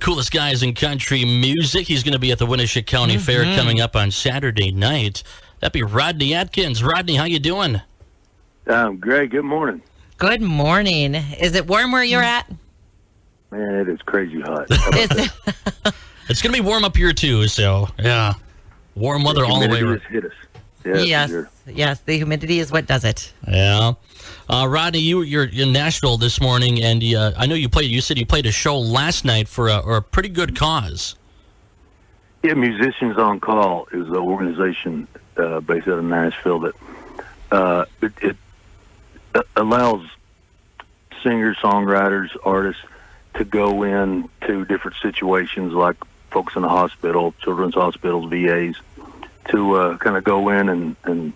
coolest guys in country music. He's going to be at the Winneshiek County Fair coming up on Saturday night. That'd be Rodney Atkins. Rodney, how you doing? Greg, good morning. Good morning. Is it warm where you're at? Man, it is crazy hot. It's going to be warm up here, too, so, yeah. Warm weather all the way around. Hit us. Yes, the humidity is what does it. Yeah. Rodney, you're in Nashville this morning, and I know you said you played a show last night for a pretty good cause. Yeah, Musicians on Call is an organization based out of Nashville that it allows singers, songwriters, artists to go in to different situations like folks in the hospital, children's hospitals, VAs, to kind of go in and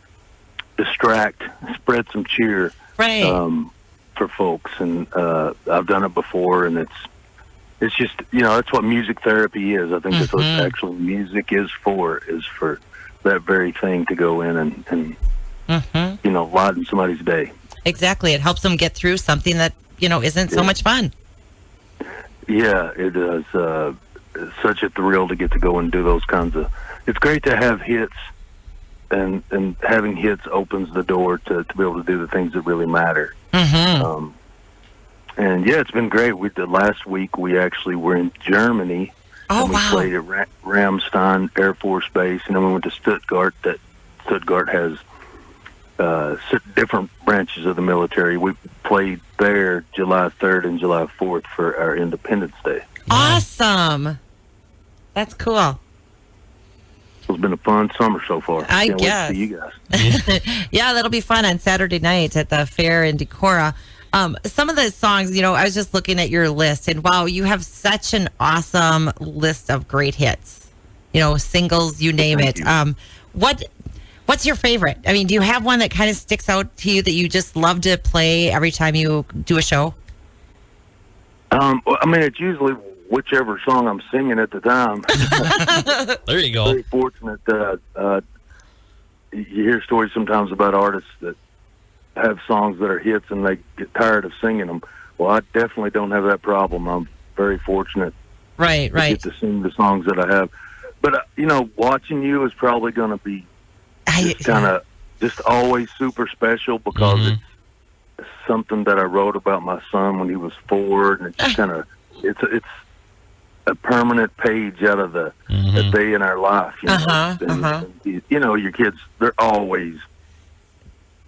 distract, spread some cheer for folks. And I've done it before, and it's just, that's what music therapy is. I think that's what actually music is for that very thing, to go in and lighten somebody's day. Exactly. It helps them get through something that, isn't so much fun. Yeah, it is such a thrill to get to go and do those kinds of... It's great to have hits, and having hits opens the door to be able to do the things that really matter. And yeah, it's been great. Last week we actually were in Germany. Oh, and we played at Ramstein Air Force Base, and then we went to Stuttgart. Stuttgart has different branches of the military. We played there July 3rd and July 4th for our Independence Day. Awesome. That's cool. It's been a fun summer so far. I Can't guess. wait to see you guys. Yeah, that'll be fun on Saturday night at the fair in Decorah. Some of the songs, I was just looking at your list, and wow, you have such an awesome list of great hits. Singles, you name it. What's your favorite? I mean, do you have one that kind of sticks out to you that you just love to play every time you do a show? It's usually whichever song I'm singing at the time. There you go. Very fortunate. You hear stories sometimes about artists that have songs that are hits and they get tired of singing them. Well, I definitely don't have that problem. I'm very fortunate to get to sing the songs that I have. But, watching you is probably going to be just always super special, because it's something that I wrote about my son when he was 4, and it's just kind of it's a permanent page out of the day in our life. Your kids, they're always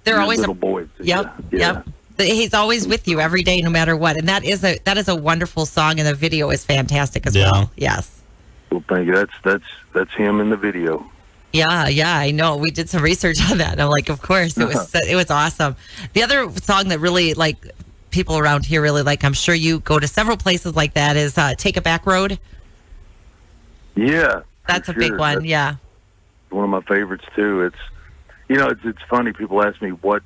little boys. Yep. He's always with you every day, no matter what, and that is a wonderful song, and the video is fantastic as well. Yes. Well, thank you. That's him in the video. Yeah, I know. We did some research on that. And I'm like, of course, it was awesome. The other song that really, people around here really like, I'm sure you go to several places like that, is Take a Back Road. Yeah. That's a big one, That's one of my favorites, too. It's funny. People ask me, what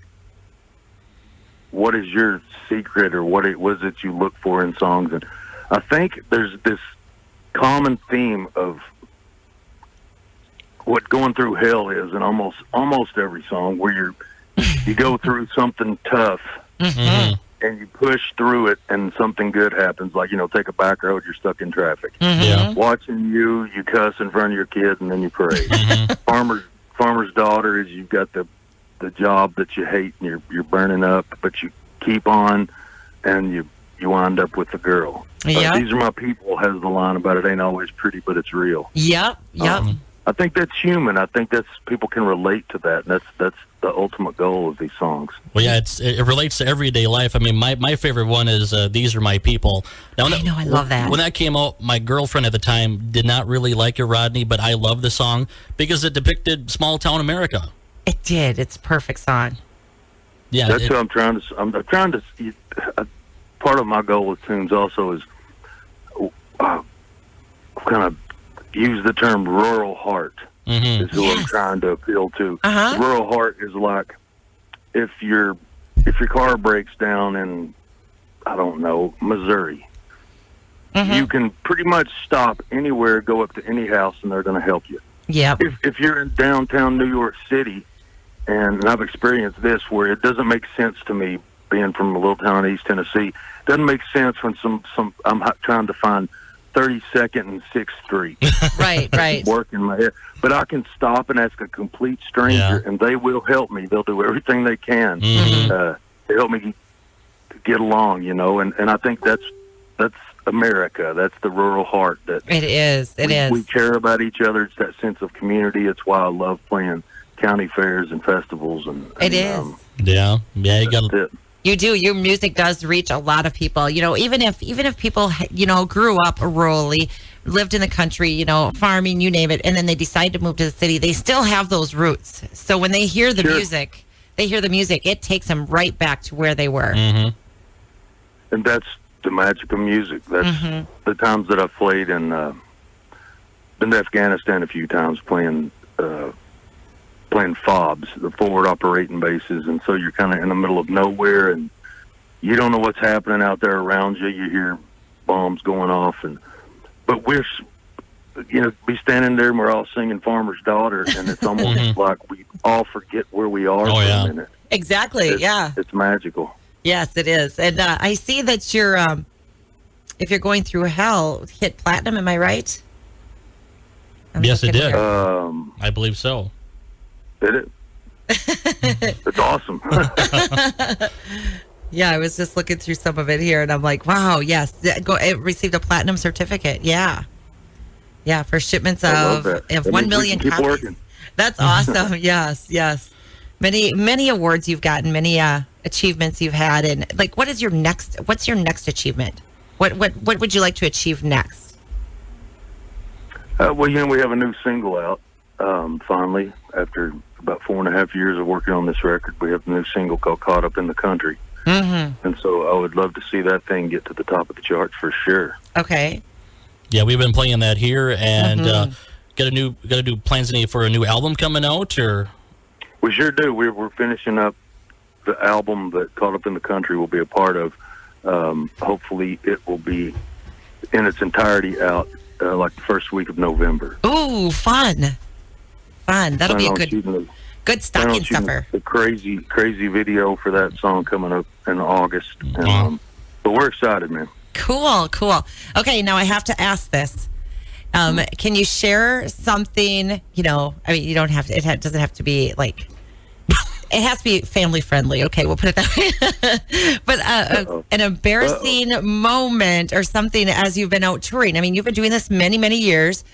is your secret, or what was it you look for in songs? And I think there's this common theme of what going through hell is in almost every song, where you go through something tough and you push through it, and something good happens. Like, take a back road, you're stuck in traffic. Watching you cuss in front of your kid, and then you pray. Farmer's daughter is, you've got the job that you hate, and you're burning up, but you keep on, and you wind up with the girl. These are my people has the line about, it ain't always pretty, but it's real. Yep. I think that's human. I think people can relate to that, and that's the ultimate goal of these songs. Well, yeah, it relates to everyday life. I mean, my favorite one is These Are My People. Now, I love that. When that came out, my girlfriend at the time did not really like it, Rodney, but I love the song because it depicted small-town America. It did. It's a perfect song. Yeah, that's what I'm trying to part of my goal with tunes also is kind of use the term rural heart is who I'm trying to appeal to. Rural heart is like if your car breaks down in, I don't know, Missouri, you can pretty much stop anywhere, go up to any house, and they're going to help you. Yep. If you're in downtown New York City, and I've experienced this where it doesn't make sense to me, being from a little town in East Tennessee, it doesn't make sense when some I'm trying to find 32nd and 6th Street. Right. Working my head. But I can stop and ask a complete stranger, and they will help me. They'll do everything they can to help me get along, you know. And I think that's America. That's the rural heart. That it is. It is. We care about each other. It's that sense of community. It's why I love playing county fairs and festivals. And it is. Yeah. You got it. You do. Your music does reach a lot of people. You know, even if people, you know, grew up rurally, lived in the country, you know, farming, you name it, and then they decide to move to the city, they still have those roots. So when they hear the music, it takes them right back to where they were. Mm-hmm. And that's the magic of music. That's the times that I've played in been to Afghanistan a few times playing FOBs, the forward operating bases, and so you're kind of in the middle of nowhere, and you don't know what's happening out there around you. You hear bombs going off, but we're, you know, be standing there and we're all singing Farmer's Daughter, and it's almost like we all forget where we are for a minute. Exactly. It's magical. Yes, it is. And I see that you're, if you're going through hell, hit platinum. Am I right? Yes, it did. Here. I believe so. Did it? It's awesome. Yeah, I was just looking through some of it here, and I'm like, wow, yes, it received a platinum certificate. Yeah, for shipments of 1 million copies. Working. That's awesome. Yes. Many awards you've gotten, many achievements you've had, and like, what's your next achievement? What would you like to achieve next? Well, you know, we have a new single out. Finally, after about 4.5 years of working on this record, we have a new single called "Caught Up in the Country," and so I would love to see that thing get to the top of the charts for sure. Okay. Yeah, we've been playing that here, and got a new plans for a new album coming out, or we sure do. We're finishing up the album that "Caught Up in the Country" will be a part of. Hopefully, it will be in its entirety out like the first week of November. Ooh, fun! That'll be a good stocking stuffer. The crazy video for that song coming up in August. But we're excited, man. Cool. Okay, now I have to ask this. Can you share something, you know, I mean, you don't have to, it doesn't have to be like, it has to be family friendly. Okay, we'll put it that way. But an embarrassing moment or something as you've been out touring. I mean, you've been doing this many, many years.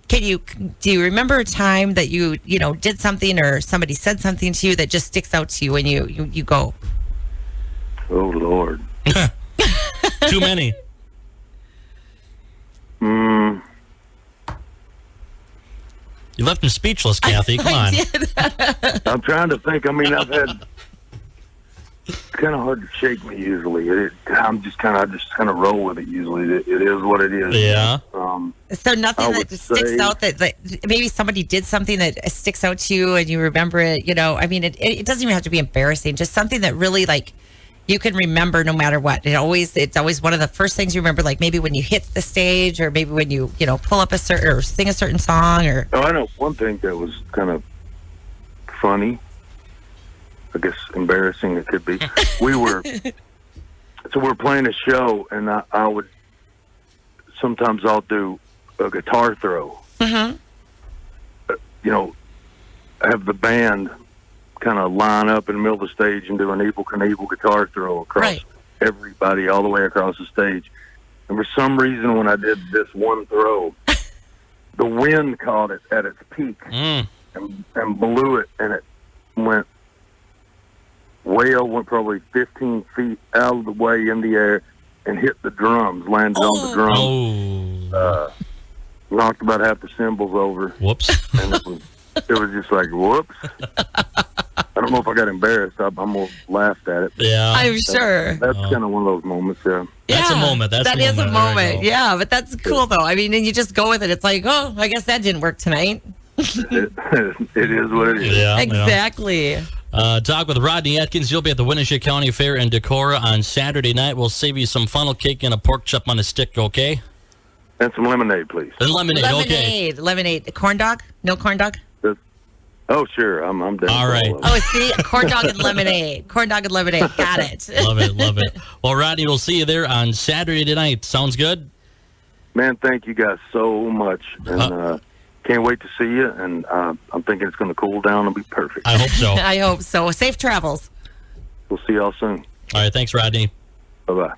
Do you remember a time that you did something or somebody said something to you that just sticks out to you when you go? Oh, Lord. Too many. Mm. You left him speechless, Kathy. Come on. I'm trying to think. I mean, I've had... It's kind of hard to shake me usually. I just kind of roll with it usually. It is what it is. Yeah. So nothing that just sticks out that maybe somebody did something that sticks out to you and you remember it. You know, I mean, it doesn't even have to be embarrassing. Just something that really like you can remember no matter what. It's always one of the first things you remember. Like maybe when you hit the stage, or maybe when you pull up or sing a certain song. Or I know one thing that was kind of funny. I guess embarrassing it could be. We're playing a show, and I would sometimes I'll do a guitar throw. Mm-hmm. Have the band kind of line up in the middle of the stage and do an Evel Knievel guitar throw across everybody all the way across the stage. And for some reason, when I did this one throw, the wind caught it at its peak and blew it, and it went probably 15 feet out of the way in the air and hit the drums, landed on the drums, knocked about half the cymbals over. Whoops. And it was just like, whoops. I don't know if I got embarrassed. I almost laughed at it. Yeah. I'm sure. That's kind of one of those moments, yeah. That's a moment. That is a moment. Yeah, but that's cool, though. I mean, and you just go with it. It's like, oh, I guess that didn't work tonight. It is what it is. Yeah, exactly. Talk with Rodney Atkins. You'll be at the Winnebago County Fair in Decorah on Saturday night. We'll save you some funnel cake and a pork chop on a stick, okay? And some lemonade, please. And lemonade, okay. Lemonade. Corn dog? No corn dog? Oh, sure. I'm down. All right. Oh, see? Corn dog and lemonade. Corn dog and lemonade. Got it. Love it. Well, Rodney, we'll see you there on Saturday night. Sounds good? Man, thank you guys so much, and can't wait to see you. And I'm thinking it's going to cool down and be perfect. I hope so. I hope so. Safe travels. We'll see y'all soon. All right, thanks, Rodney. Bye bye.